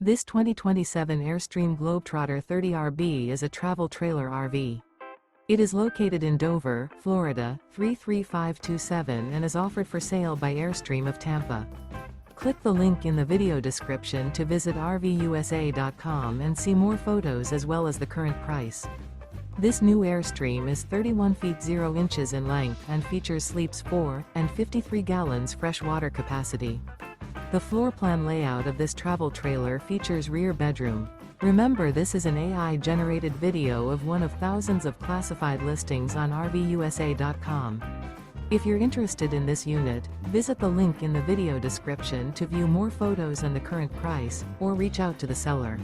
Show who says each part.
Speaker 1: This 2027 Airstream Globetrotter 30RB is a travel trailer RV. It is located in Dover, Florida, 33527 and is offered for sale by Airstream of Tampa. Click the link in the video description to visit RVUSA.com and see more photos as well as the current price. This new Airstream is 31 feet 0 inches in length and features sleeps 4 and 53 gallons fresh water capacity. The floor plan layout of this travel trailer features rear bedroom. Remember, this is an AI-generated video of one of thousands of classified listings on RVUSA.com. If you're interested in this unit, visit the link in the video description to view more photos and the current price, or reach out to the seller.